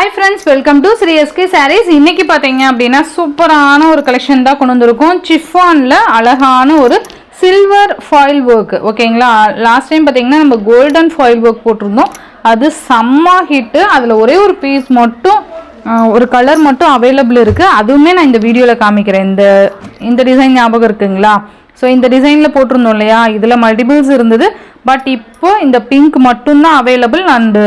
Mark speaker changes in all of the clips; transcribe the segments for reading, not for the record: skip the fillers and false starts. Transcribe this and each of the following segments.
Speaker 1: Hi friends, welcome to Sri SK Sarees. இன்னைக்கு பாத்தீங்க அப்படினா சூப்பரான ஒரு கலெக்ஷன் தான் கொண்டு வந்திருக்கோம். சிஃபான்ல அழகான ஒரு சில்வர் ஃபாயில் வர்க். ஓகேங்களா? லாஸ்ட் டைம் பாத்தீங்கன்னா நம்ம கோல்டன் ஃபாயில் வர்க் போட்டுருந்தோம். அது செம்ம ஹிட். அதுல ஒரே ஒரு பீஸ் மட்டும் ஒரு கலர் மட்டும் அவைலபிள் இருக்கு. அதுவுமே நான் இந்த வீடியோல காமிக்கிறேன். இந்த டிசைன் ஞாபகம் இருக்குங்களா? ஸோ இந்த டிசைனில் போட்டிருந்தோம் இல்லையா, இதில் மல்டிபிள்ஸ் இருந்தது. பட் இப்போ இந்த பிங்க் மட்டும்தான் அவைலபிள் அண்டு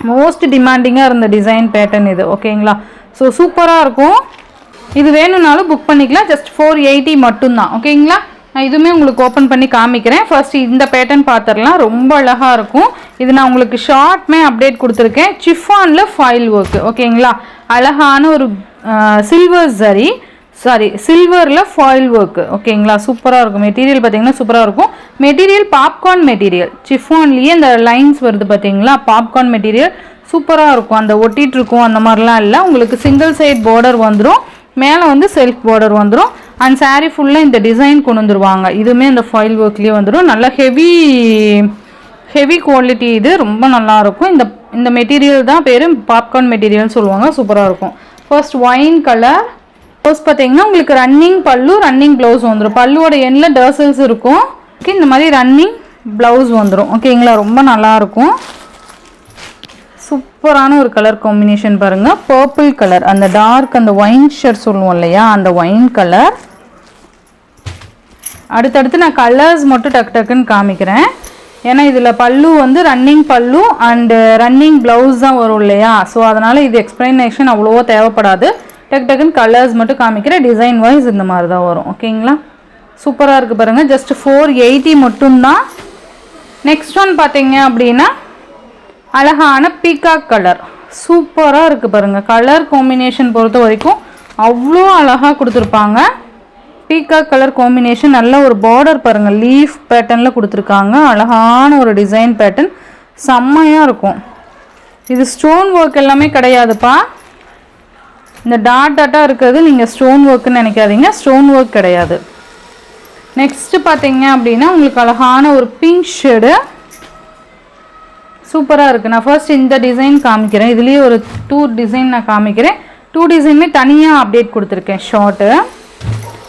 Speaker 1: மோஸ்ட் டிமாண்டிங்காக இருந்த டிசைன் பேட்டர்ன் இது. ஓகேங்களா? ஸோ சூப்பராக இருக்கும். இது வேணும்னாலும் புக் பண்ணிக்கலாம். ஜஸ்ட் 480 மட்டும்தான். ஓகேங்களா? நான் இதுவுமே உங்களுக்கு ஓப்பன் பண்ணி காமிக்கிறேன். ஃபர்ஸ்ட் இந்த பேட்டர்ன் பார்த்துடலாம். ரொம்ப அழகாக இருக்கும். இது நான் உங்களுக்கு ஷார்ட்மே அப்டேட் கொடுத்துருக்கேன். சிஃபானில் ஃபாயில் ஒர்க்கு. ஓகேங்களா? அழகான ஒரு சில்வர் ஜரி, சில்வரில் ஃபாயில் ஒர்க்கு. ஓகேங்களா? சூப்பராக இருக்கும். மெட்டீரியல் பார்த்தீங்கன்னா சூப்பராக இருக்கும். Material popcorn material. சிஃபான்லேயே இந்த லைன்ஸ் வருது பார்த்தீங்களா, பாப்கார்ன் மெட்டீரியல் சூப்பராக இருக்கும். அந்த ஒட்டிகிட்டு இருக்கும் அந்த மாதிரிலாம் இல்லை. உங்களுக்கு சிங்கிள் சைட் பார்டர் வந்துடும், மேலே வந்து செல்ஃப் பார்டர் வந்துடும். அண்ட் சாரீ ஃபுல்லாக இந்த டிசைன் கொண்டு வந்துருவாங்க. இதுவுமே இந்த ஃபாயில் ஒர்க்லேயே வந்துடும். நல்ல ஹெவி குவாலிட்டி. இது ரொம்ப நல்லாயிருக்கும். இந்த மெட்டீரியல் தான் பேர் பாப்கார்ன் மெட்டீரியல்னு சொல்லுவாங்க. சூப்பராக இருக்கும். First wine colour. ப்ளவுஸ் பார்த்தீங்கன்னா உங்களுக்கு ரன்னிங் பல்லு, ரன்னிங் ப்ளவுஸ் வந்துடும். பல்லுவோட எண்ணில் டர்சல்ஸ் இருக்கும். ஓகே, இந்த மாதிரி ரன்னிங் ப்ளவுஸ் வந்துடும். ஓகேங்களா? ரொம்ப நல்லாயிருக்கும். சூப்பரான ஒரு கலர் காம்பினேஷன் பாருங்கள். பர்பிள் கலர், அந்த டார்க் அந்த ஒயின் ஷர்ட் சொல்லுவோம் இல்லையா, அந்த ஒயின் கலர். அடுத்தடுத்து நான் கலர்ஸ் மட்டும் டக்குன்னு காமிக்கிறேன். ஏன்னா இதில் பல்லு வந்து ரன்னிங் பல்லு அண்டு ரன்னிங் ப்ளவுஸ் தான் வரும் இல்லையா. ஸோ அதனால் இது எக்ஸ்பிளனேஷன் அவ்வளோவா தேவைப்படாது. டக்குன்னு கலர்ஸ் மட்டும் காமிக்கிறேன். டிசைன் வைஸ் இந்த மாதிரி தான் வரும். ஓகேங்களா? சூப்பராக இருக்குது பாருங்கள். ஜஸ்ட் 480 மட்டும்தான். நெக்ஸ்ட் ஒன் பார்த்தீங்க அப்படின்னா அழகான பீகாக் கலர். சூப்பராக இருக்குது பாருங்கள். கலர் காம்பினேஷன் பொறுத்த வரைக்கும் அவ்வளோ அழகாக கொடுத்துருப்பாங்க. Peacock colour combination. நல்ல ஒரு பார்டர் பாருங்கள், லீஃப் பேட்டர்னில் கொடுத்துருக்காங்க. அழகான ஒரு டிசைன் பேட்டர்ன், செம்மையாக இருக்கும். இது ஸ்டோன் ஒர்க் எல்லாமே கிடையாதுப்பா. இந்த டாட்டாக இருக்கிறது நீங்கள் ஸ்டோன் ஒர்க்குன்னு நினைக்காதீங்க, ஸ்டோன் ஒர்க் கிடையாது. நெக்ஸ்ட்டு பார்த்தீங்க அப்படின்னா உங்களுக்கு அழகான ஒரு பிங்க் ஷேடு. சூப்பராக இருக்குது. நான் ஃபர்ஸ்ட் இந்த டிசைன் காமிக்கிறேன். இதுலேயே ஒரு 2 டிசைன் நான் காமிக்கிறேன். 2 டிசைனுமே தனியாக அப்டேட் கொடுத்துருக்கேன். ஷார்ட்டு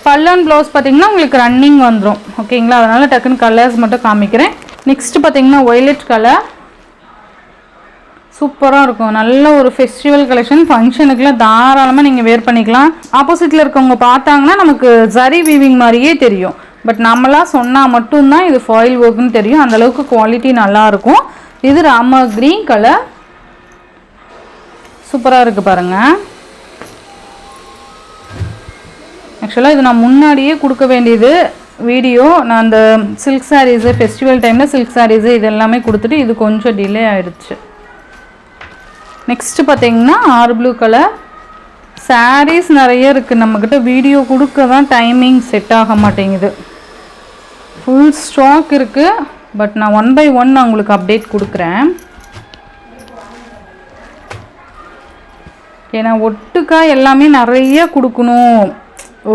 Speaker 1: பல்லன் ப்ளவுஸ் பார்த்தீங்கன்னா உங்களுக்கு ரன்னிங் வந்துடும். ஓகேங்களா? அதனால் டக்குன்னு கலர்ஸ் மட்டும் காமிக்கிறேன். நெக்ஸ்ட்டு பார்த்தீங்கன்னா ஒய்லெட் கலர். சூப்பராக இருக்கும். நல்ல ஒரு ஃபெஸ்டிவல் கலெக்ஷன். ஃபங்க்ஷனுக்குலாம் தாராளமாக நீங்கள் வேர் பண்ணிக்கலாம். ஆப்போசிட்டில் இருக்கவங்க பார்த்தாங்கன்னா நமக்கு ஜரி வீவிங் மாதிரியே தெரியும். பட் நம்மளாம் சொன்னால் மட்டும்தான் இது ஃபாயில் ஒர்க்குன்னு தெரியும். அந்தளவுக்கு குவாலிட்டி நல்லாயிருக்கும். இது ராம க்ரீன் கலர். சூப்பராக இருக்குது பாருங்கள். ஆக்சுவலாக இது நான் முன்னாடியே கொடுக்க வேண்டியது வீடியோ. நான் அந்த சில்க் சாரீஸு, ஃபெஸ்டிவல் டைமில் சில்க் சாரீஸு இது எல்லாமே கொடுத்துட்டு இது கொஞ்சம் டிலே ஆகிடுச்சு. நெக்ஸ்ட்டு பார்த்தீங்கன்னா ஆர் ப்ளூ கலர். சாரீஸ் நிறைய இருக்குது நம்மக்கிட்ட. வீடியோ கொடுக்க தான் டைமிங் செட் ஆக மாட்டேங்குது. ஃபுல் ஸ்டாக் இருக்குது. பட் நான் 1 by 1 நான் உங்களுக்கு அப்டேட் கொடுக்குறேன். ஏன்னா ஒட்டுக்கா எல்லாமே நிறைய கொடுக்கணும்.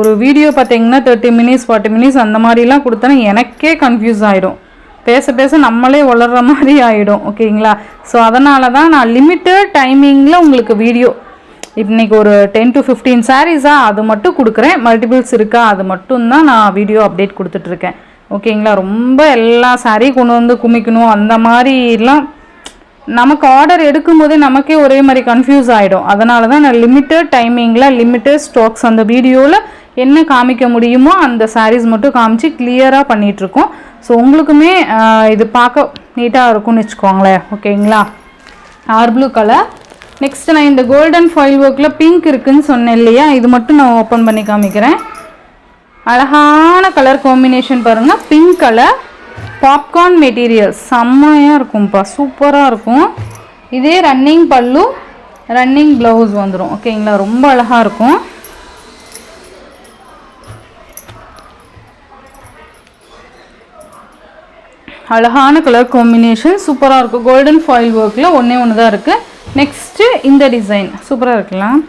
Speaker 1: ஒரு வீடியோ பார்த்தீங்கன்னா 30 minutes 40 minutes அந்த மாதிரிலாம் கொடுத்தேன்னா எனக்கே கன்ஃபியூஸ் ஆகிடும். பேச நம்மளே வளர்கிற மாதிரி ஆகிடும். ஓகேங்களா? ஸோ அதனால தான் நான் லிமிட்டட் டைமிங்கில் உங்களுக்கு வீடியோ இன்றைக்கி ஒரு 10 to 15 சாரீஸாக அது மட்டும் கொடுக்குறேன். மல்டிபிள்ஸ் இருக்கா அது மட்டும்தான் நான் வீடியோ அப்டேட் கொடுத்துட்ருக்கேன். ஓகேங்களா? ரொம்ப எல்லா சாரீ கொண்டு வந்து குமிக்கணும் அந்த மாதிரிலாம் நமக்கு ஆர்டர் எடுக்கும் போதே நமக்கே ஒரே மாதிரி கன்ஃபியூஸ் ஆகிடும். அதனால தான் நான் லிமிட்டட் டைமிங்கில் லிமிட்டட் ஸ்டாக்ஸ் அந்த வீடியோவில் என்ன காமிக்க முடியுமோ அந்த சாரீஸ் மட்டும் காமிச்சு கிளியராக பண்ணிகிட்ருக்கோம். ஸோ உங்களுக்குமே இது பார்க்க நீட்டாக இருக்கும்னு வச்சுக்கோங்களேன். ஓகேங்களா? R blue colour. நெக்ஸ்ட்டு நான் இந்த கோல்டன் ஃபாயில் ஒர்க்கில் பிங்க் இருக்குதுன்னு சொன்னேன் இல்லையா, இது மட்டும் நான் ஓப்பன் பண்ணி காமிக்கிறேன். அழகான கலர் காம்பினேஷன் பாருங்கள். Pink colour, popcorn material. செம்மையாக இருக்கும்ப்பா, சூப்பராக இருக்கும். இதே ரன்னிங் பல்லு, ரன்னிங் ப்ளவுஸ் வந்துடும். ஓகேங்களா? ரொம்ப அழகாக இருக்கும். அழகான கலர் காம்பினேஷன் சூப்பராக இருக்கும். கோல்டன் ஃபாயில் ஒர்க்கில் ஒன்று தான் இருக்குது. நெக்ஸ்ட்டு இந்த டிசைன் சூப்பராக இருக்கலாம்.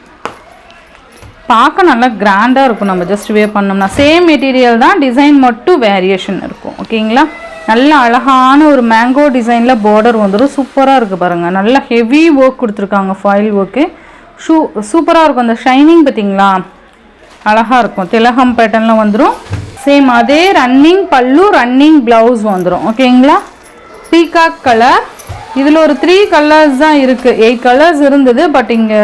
Speaker 1: பார்க்க நல்லா கிராண்டாக இருக்கும். நம்ம ஜஸ்ட் வேர் பண்ணோம்னா சேம் மெட்டீரியல் தான், டிசைன் மட்டும் வேரியேஷன் இருக்கும். ஓகேங்களா? நல்ல அழகான ஒரு மேங்கோ டிசைனில் பார்டர் வந்துடும். சூப்பராக இருக்குது பாருங்கள். நல்லா ஹெவி ஒர்க் கொடுத்துருக்காங்க, ஃபாயில் ஒர்க்கு. சூப்பராக இருக்கும். அந்த ஷைனிங் பார்த்தீங்களா, அழகாக இருக்கும். திலகம் பேட்டர்னில் வந்துடும். சேம் அதே ரன்னிங் பல்லு, ரன்னிங் ப்ளவுஸ் வந்துடும். ஓகேங்களா. Peacock colour. இதில் ஒரு 3 கலர்ஸ் தான் இருக்குது. 8 கலர்ஸ் இருந்தது. பட் இங்கே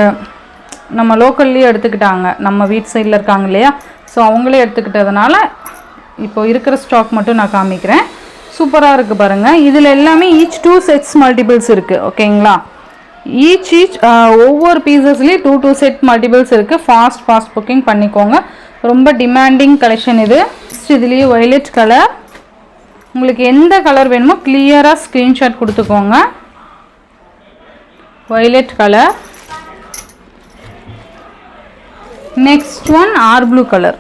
Speaker 1: நம்ம லோக்கல்லேயே எடுத்துக்கிட்டாங்க, நம்ம வீட் சைடில் இருக்காங்க இல்லையா, ஸோ அவங்களே எடுத்துக்கிட்டதுனால இப்போ இருக்கிற ஸ்டாக் மட்டும் நான் காமிக்கிறேன். சூப்பராக இருக்குது பாருங்கள். இதில் எல்லாமே ஈச் 2 செட்ஸ் மல்டிபிள்ஸ் இருக்குது. ஓகேங்களா. ஈச் ஒவ்வொரு பீசஸ்லேயும் 2 செட் மல்டிபிள்ஸ் இருக்குது. ஃபாஸ்ட் புக்கிங் பண்ணிக்கோங்க. ரொம்ப டிமாண்டிங் கலெக்ஷன் இது. இதுலேயே வயலட் கலர். உங்களுக்கு எந்த கலர் வேணுமோ கிளியராக ஸ்க்ரீன்ஷாட் கொடுத்துக்கோங்க. Violet colour. Next one or blue colour.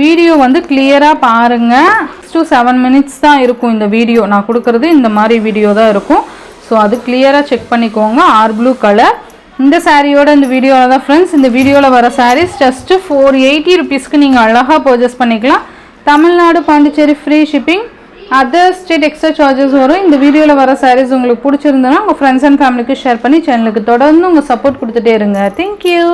Speaker 1: Video வந்து கிளியராக பாருங்கள். 6 to 7 minutes தான் இருக்கும் இந்த வீடியோ. நான் கொடுக்குறது இந்த மாதிரி வீடியோ தான் இருக்கும். ஸோ அது கிளியராக செக் பண்ணிக்கோங்க. Or blue colour. இந்த சாரியோட இந்த வீடியோவில் தான் ஃப்ரெண்ட்ஸ். இந்த வீடியோவில் வர சாரீஸ் ஜஸ்ட்டு 480 rupeesக்கு நீங்கள் அழகாக பர்ச்சேஸ் பண்ணிக்கலாம். Tamil Nadu, Pondicherry free shipping. Other state extra charges வரும். இந்த வீடியோவில் வர சாரீஸ் உங்களுக்கு பிடிச்சிருந்ததுன்னா உங்கள் ஃப்ரெண்ட்ஸ் அண்ட் ஃபேமிலிக்கு ஷேர் பண்ணி சேனலுக்கு தொடர்ந்து உங்கள் சப்போர்ட் கொடுத்துட்டே இருங்க. தேங்க்யூ.